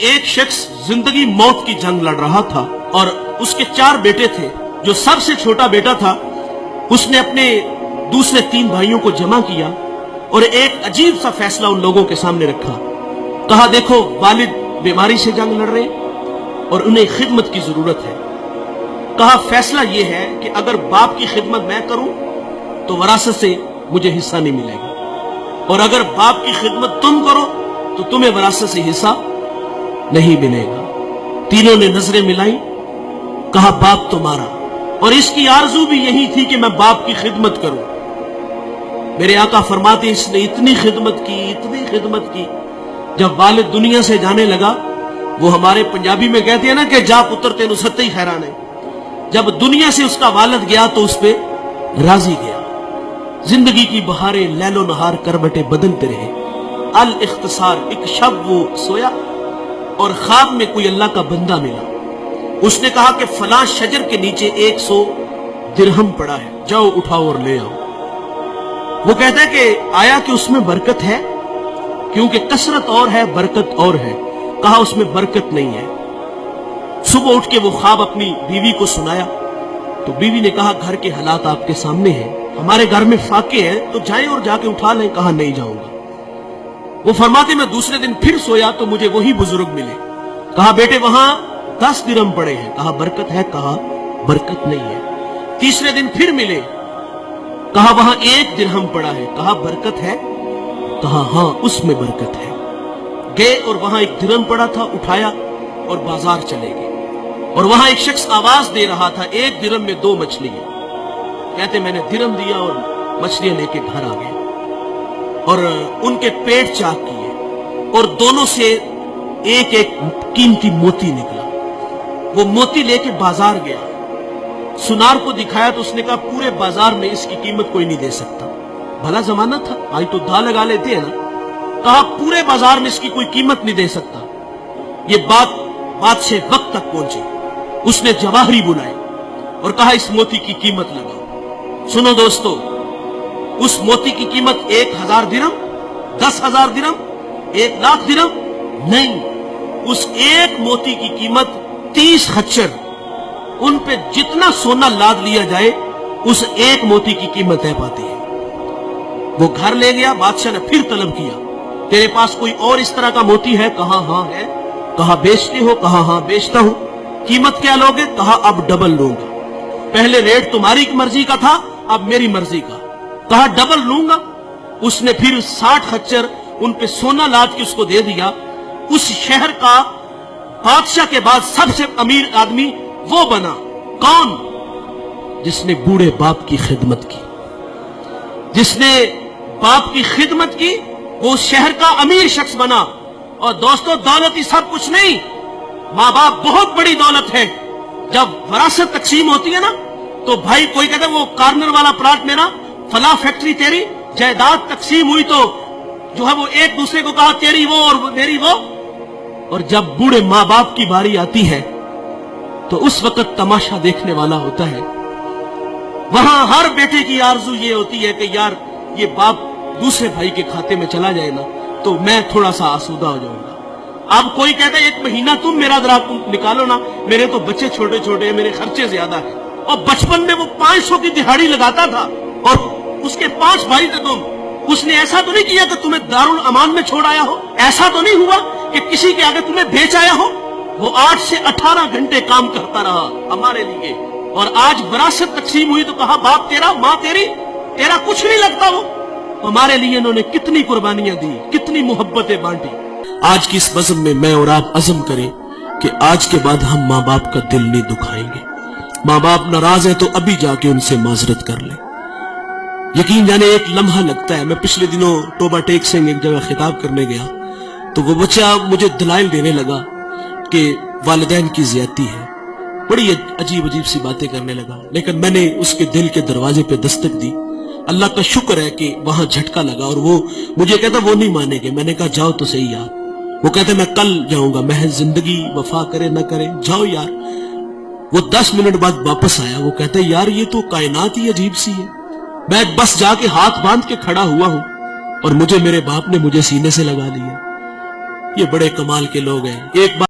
ایک شخص زندگی موت کی جنگ لڑ رہا تھا اور اس کے 4 بیٹے تھے. جو سب سے چھوٹا بیٹا تھا اس نے اپنے دوسرے 3 بھائیوں کو جمع کیا اور ایک عجیب سا فیصلہ ان لوگوں کے سامنے رکھا. کہا دیکھو والد بیماری سے جنگ لڑ رہے اور انہیں خدمت کی ضرورت ہے. کہا فیصلہ یہ ہے کہ اگر باپ کی خدمت میں کروں تو وراثت سے مجھے حصہ نہیں ملے گا، اور اگر باپ کی خدمت تم کرو تو تمہیں وراثت سے حصہ نہیں ملے گا. تینوں نے نظریں ملائی. کہا باپ تمہارا، اور اس کی آرزو بھی یہی تھی کہ میں باپ کی خدمت کروں. میرے آقا فرماتے ہیں اس نے اتنی خدمت کی، جب والد دنیا سے جانے لگا، وہ ہمارے پنجابی میں کہتے ہیں نا کہ جا پتر تینو ستّی خیران ہے، جب دنیا سے اس کا والد گیا تو اس پہ راضی گیا. زندگی کی بہاریں لیل و نہار کروٹیں بدلتے رہے. الاختصار، ایک شب وہ سویا اور خواب میں کوئی اللہ کا بندہ ملا. اس نے کہا کہ فلاں شجر کے نیچے 100 درہم پڑا ہے، جاؤ اٹھاؤ اور لے آؤ. وہ کہتا ہے کہ آیا کہ اس میں برکت ہے؟ کیونکہ کثرت اور ہے برکت اور ہے. کہا اس میں برکت نہیں ہے. صبح اٹھ کے وہ خواب اپنی بیوی کو سنایا تو بیوی نے کہا گھر کے حالات آپ کے سامنے ہیں، ہمارے گھر میں فاقے ہیں، تو جائیں اور جا کے اٹھا لیں. کہا نہیں جاؤں گا. وہ فرماتے میں دوسرے دن پھر سویا تو مجھے وہی بزرگ ملے. کہا بیٹے وہاں 10 درہم پڑے ہیں. کہا برکت ہے؟ کہا برکت نہیں ہے. تیسرے دن پھر ملے. کہا وہاں 1 درہم پڑا ہے. کہا برکت ہے؟ کہا ہاں اس میں برکت ہے. گئے اور وہاں 1 درہم پڑا تھا، اٹھایا اور بازار چلے گئے. اور وہاں ایک شخص آواز دے رہا تھا 1 درہم میں 2 مچھلیاں. کہتے میں نے درہم دیا اور مچھلیاں لے کے گھر آ گئے اور ان کے پیٹ چاک کیے اور دونوں سے ایک قیمتی موتی نکلا. وہ موتی لے کے بازار گیا، سنار کو دکھایا تو اس نے کہا پورے بازار میں اس کی قیمت کوئی نہیں دے سکتا. بھلا زمانہ تھا، آج تو دھا لگا لیتے ہیں نا. کہا پورے بازار میں اس کی کوئی قیمت نہیں دے سکتا. یہ بات سے وقت تک پہنچی. اس نے جواہری بلائے اور کہا اس موتی کی قیمت لگاؤ. سنو دوستو، اس موتی کی قیمت 1000 درہم، 10,000 درہم، 1,00,000 درہم نہیں. اس ایک موتی کی قیمت 30 خچر. ان پہ جتنا سونا لاد لیا جائے اس ایک موتی کی قیمت ہے پاتی ہے. وہ گھر لے گیا. بادشاہ نے پھر طلب کیا تیرے پاس کوئی اور اس طرح کا موتی ہے؟ کہا ہاں ہے. کہا بیچتے ہو؟ کہا ہاں بیچتا ہوں. قیمت کیا لوگے؟ کہا اب ڈبل لوں گا. پہلے ریٹ تمہاری مرضی کا تھا، اب میری مرضی کا. کہا ڈبل لوں گا. اس نے پھر 60 خچر ان پہ سونا لاد کے اس کو دے دیا. اس شہر کا بادشاہ کے بعد سب سے امیر آدمی وہ بنا. کون؟ جس نے بوڑھے باپ کی خدمت کی. جس نے باپ کی خدمت کی وہ شہر کا امیر شخص بنا. اور دوستو دولت ہی سب کچھ نہیں، ماں باپ بہت بڑی دولت ہے. جب وراثت تقسیم ہوتی ہے نا تو بھائی کوئی کہتا ہے وہ کارنر والا پلاٹ میرا، فلاں فیکٹری تیری. جائیداد تقسیم ہوئی تو جو ہے وہ ایک دوسرے کو کہا تیری وہ اور میری وہ. اور جب بوڑھے ماں باپ کی باری آتی ہے تو اس وقت تماشا دیکھنے والا ہوتا ہے. وہاں ہر بیٹے کی آرزو یہ ہوتی ہے کہ یار یہ باپ دوسرے بھائی کے کھاتے میں چلا جائے نا تو میں تھوڑا سا آسودہ ہو جاؤں گا. اب کوئی کہتا ہے 1 مہینہ تم میرا ذرا نکالو نا، میرے تو بچے چھوٹے چھوٹے ہیں، میرے خرچے زیادہ ہیں. اور بچپن میں وہ 500 کی دہاڑی لگاتا تھا اور اس کے 5 بھائی تھے تم. اس نے ایسا تو نہیں کیا کہ تمہیں دارالامان میں چھوڑ آیا ہو، ایسا تو نہیں ہوا کہ کسی کے آگے تمہیں بیچ آیا ہو. وہ 8 سے 18 گھنٹے کام کرتا رہا ہمارے لیے. اور آج وراثت تقسیم ہوئی تو کہا باپ تیرا، ماں تیری، تیرا کچھ نہیں لگتا. وہ ہمارے لیے انہوں نے کتنی قربانیاں دی، کتنی محبتیں بانٹی. آج کی اس بزم میں میں اور آپ عزم کریں کہ آج کے بعد ہم ماں باپ کا دل نہیں دکھائیں گے. ماں باپ ناراض ہیں تو ابھی جا کے ان سے معذرت کر لیں. یقین جانے ایک لمحہ لگتا ہے. میں پچھلے دنوں توبہ ٹیک سنگھ ایک جگہ خطاب کرنے گیا تو وہ بچہ مجھے دلائل دینے لگا کہ والدین کی زیادتی ہے. بڑی عجیب سی باتیں کرنے لگا. لیکن میں نے اس کے دل کے دروازے پہ دستک دی. اللہ کا شکر ہے کہ وہاں جھٹکا لگا اور وہ مجھے کہتا وہ نہیں مانے گے. میں نے کہا جاؤ تو صحیح یار. وہ کہتے میں کل جاؤں گا، محض زندگی وفا کرے نہ کرے جاؤ یار. وہ 10 منٹ بعد واپس آیا. وہ کہتا ہے یار یہ تو کائنات ہی عجیب سی ہے. میں بس جا کے ہاتھ باندھ کے کھڑا ہوا ہوں اور مجھے میرے باپ نے مجھے سینے سے لگا لیا. یہ بڑے کمال کے لوگ ہیں. ایک بات